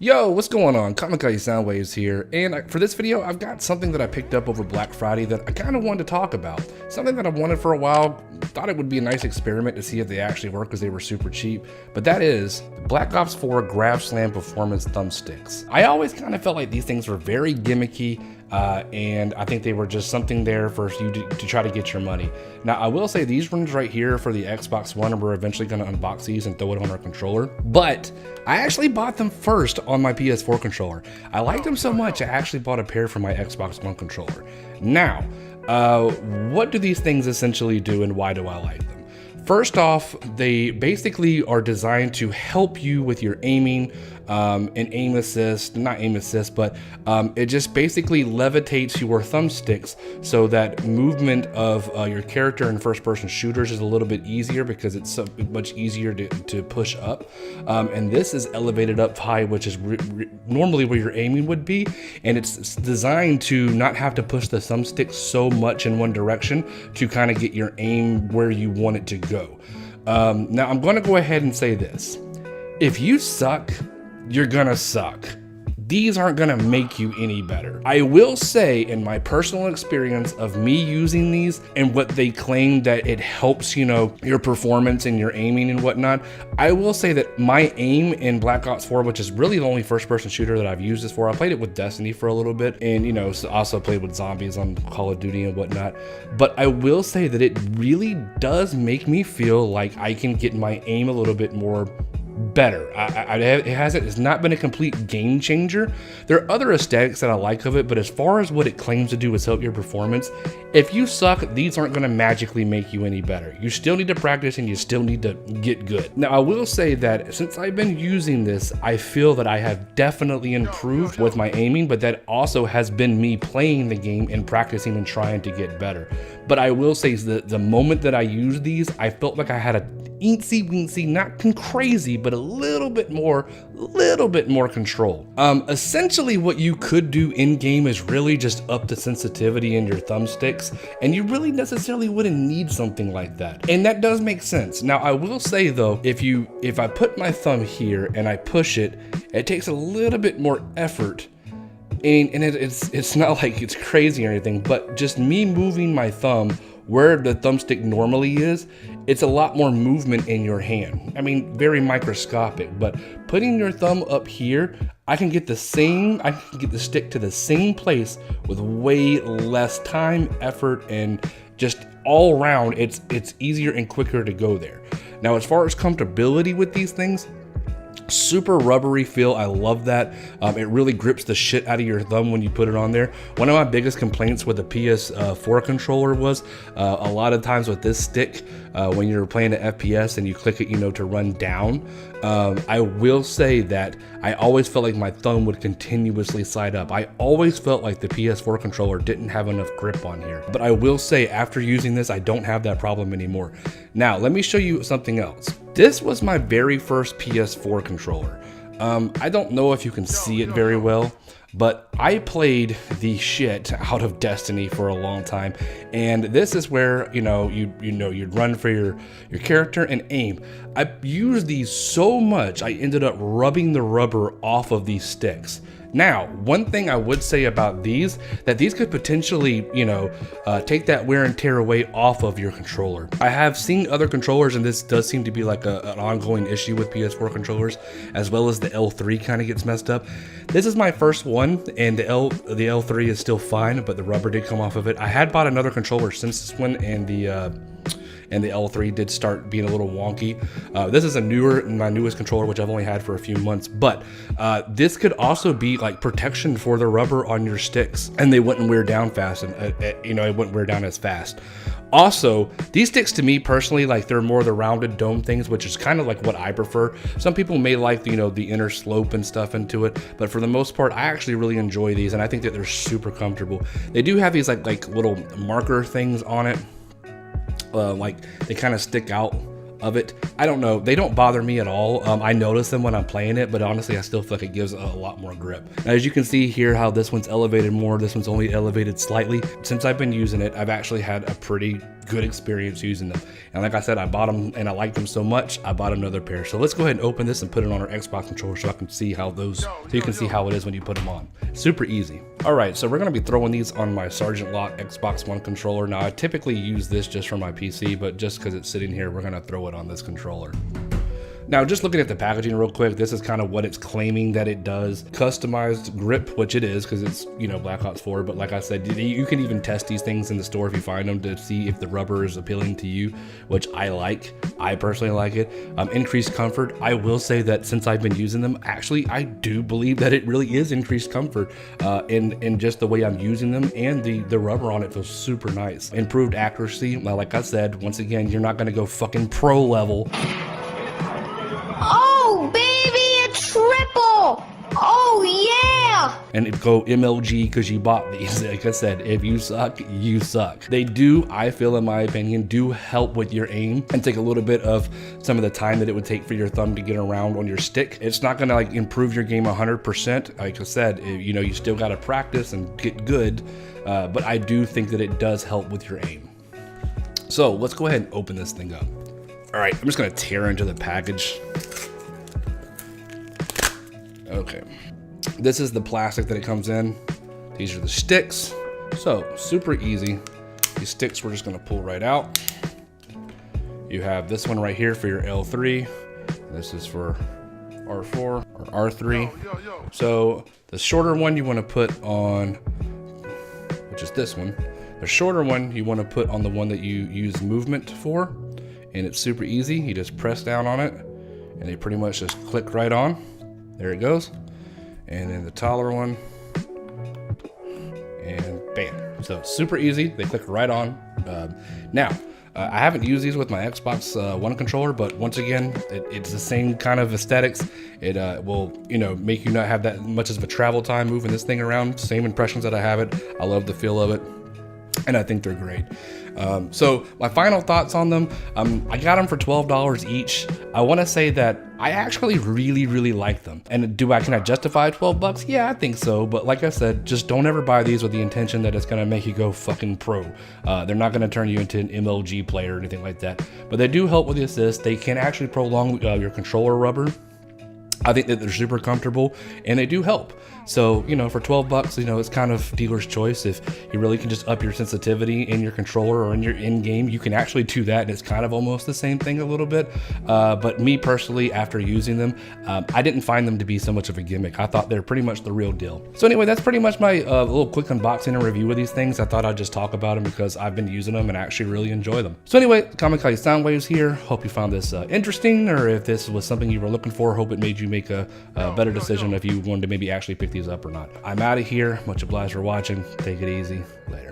Yo, what's going on? Kamikaze Soundwaves here, and for this video, I've got something that I picked up over Black Friday that I kind of wanted to talk about. Something that I've wanted for a while, thought it would be a nice experiment to see if they actually work because they were super cheap, but that is the Black Ops 4 Grab Slam Performance Thumbsticks. I always kind of felt like these things were very gimmicky, and I think they were just something there for you to try to get your money. Now, I will say these ones right here for the Xbox One, and we're eventually going to unbox these and throw it on our controller, but I actually bought them first on my PS4 controller. I liked them so much, I actually bought a pair for my Xbox One controller. Now, what do these things essentially do and why do I like them? First off, they basically are designed to help you with your aiming and aim assist, not aim assist, but it just basically levitates your thumbsticks so that movement of your character in first-person shooters is a little bit easier because it's so much easier to push up. And this is elevated up high, which is normally where your aiming would be, and it's designed to not have to push the thumbstick so much in one direction to kind of get your aim where you want it to go. Now I'm going to go ahead and say this. If you suck, you're gonna suck. These aren't gonna make you any better. I will say, in my personal experience of me using these and what they claim that it helps, you know, your performance and your aiming and whatnot, I will say that my aim in Black Ops 4, which is really the only first-person shooter that I've used this for, I played it with Destiny for a little bit, and, you know, also played with zombies on Call of Duty and whatnot, but I will say that it really does make me feel like I can get my aim a little bit more better. It's not been a complete game changer. There are other aesthetics that I like of it, but as far as what it claims to do is help your performance, if you suck, these aren't going to magically make you any better. You still need to practice and you still need to get good. Now, I will say that since I've been using this, I feel that I have definitely improved with my aiming, but that also has been me playing the game and practicing and trying to get better. But I will say that the moment that I used these, I felt like I had a eensy weensy, not crazy, but a little bit more control. Essentially what you could do in game is really just up the sensitivity in your thumbsticks, and you really necessarily wouldn't need something like that. And that does make sense. Now, I will say though, if I put my thumb here and I push it, it takes a little bit more effort. And it's not like it's crazy or anything, but just me moving my thumb where the thumbstick normally is, it's a lot more movement in your hand. I mean, very microscopic, but putting your thumb up here, I can get the stick to the same place with way less time, effort, and just all around, it's easier and quicker to go there. Now, as far as comfortability with these things, super rubbery feel. I love that. It really grips the shit out of your thumb when you put it on there. One of my biggest complaints with the PS4 controller was a lot of times with this stick, when you're playing an FPS and you click it, you know, to run down. I will say that I always felt like my thumb would continuously slide up. I always felt like the PS4 controller didn't have enough grip on here. But I will say after using this, I don't have that problem anymore. Now, let me show you something else. This was my very first PS4 controller. I don't know if you can see it very well, but I played the shit out of Destiny for a long time, and this is where you'd run for your character and aim. I used these so much I ended up rubbing the rubber off of these sticks. Now, one thing I would say about these, that these could potentially, take that wear and tear away off of your controller. I have seen other controllers, and this does seem to be like an ongoing issue with PS4 controllers, as well as the L3 kind of gets messed up. This is my first one, and the L3 is still fine, but the rubber did come off of it. I had bought another controller since this one, and the L3 did start being a little wonky. This is my newest controller, which I've only had for a few months, but this could also be like protection for the rubber on your sticks, and they wouldn't wear down fast, and it wouldn't wear down as fast. Also, these sticks to me personally, like they're more the rounded dome things, which is kind of like what I prefer. Some people may like, the inner slope and stuff into it, but for the most part, I actually really enjoy these, and I think that they're super comfortable. They do have these like little marker things on it. Like they kind of stick out of it. I don't know, they don't bother me at all. I notice them when I'm playing it, but honestly I still feel like it gives a lot more grip. Now, as you can see here how this one's elevated more, this one's only elevated slightly. Since I've been using it, I've actually had a pretty good experience using them. And like I said, I bought them and I liked them so much, I bought another pair. So let's go ahead and open this and put it on our Xbox controller so I can see how you can see how it is when you put them on. Super easy. All right, so we're gonna be throwing these on my Sergeant Lock Xbox One controller. Now I typically use this just for my PC, but just because it's sitting here, we're gonna throw it on this controller. Now, just looking at the packaging real quick, this is kind of what it's claiming that it does. Customized grip, which it is, because it's, you know, Black Ops 4, but like I said, you can even test these things in the store if you find them to see if the rubber is appealing to you, which I like. I personally like it. Increased comfort. I will say that since I've been using them, actually, I do believe that it really is increased comfort in just the way I'm using them, and the rubber on it feels super nice. Improved accuracy. Well, like I said, once again, you're not going to go fucking pro level. Oh, baby, a triple! Oh, yeah! And go MLG because you bought these. Like I said, if you suck, you suck. They do, I feel, in my opinion, do help with your aim and take a little bit of some of the time that it would take for your thumb to get around on your stick. It's not gonna like improve your game 100%. Like I said, you know, you still gotta practice and get good, but I do think that it does help with your aim. So let's go ahead and open this thing up. All right, I'm just gonna tear into the package. Okay, this is the plastic that it comes in. These are the sticks. So super easy. These sticks we're just gonna pull right out. You have this one right here for your L3. This is for R4 or R3. So the shorter one you wanna put on, which is this one. The shorter one you wanna put on the one that you use movement for. And it's super easy. You just press down on it and they pretty much just click right on. There it goes. And then the taller one, and bam. So super easy, they click right on. Now, I haven't used these with my Xbox One controller, but once again, it's the same kind of aesthetics. It will, you know, make you not have that much of a travel time moving this thing around. Same impressions that I have it. I love the feel of it, and I think they're great. So my final thoughts on them, I got them for $12 each. I want to say that I actually really like them. And can I justify 12 bucks? Yeah, I think so. But like I said, just don't ever buy these with the intention that it's going to make you go fucking pro. They're not going to turn you into an MLG player or anything like that. But they do help with the assist. They can actually prolong your controller rubber. I think that they're super comfortable and they do help. So, you know, for 12 bucks, you know, it's kind of dealer's choice. If you really can just up your sensitivity in your controller or in your in-game, you can actually do that. And it's kind of almost the same thing a little bit. But me personally, after using them, I didn't find them to be so much of a gimmick. I thought they're pretty much the real deal. So anyway, that's pretty much my little quick unboxing and review of these things. I thought I'd just talk about them because I've been using them and actually really enjoy them. So anyway, Kamikaze Soundwaves here. Hope you found this interesting, or if this was something you were looking for, hope it made you make a better decision if you wanted to maybe actually pick these up or not. I'm out of here. Much obliged for watching. Take it easy. Later.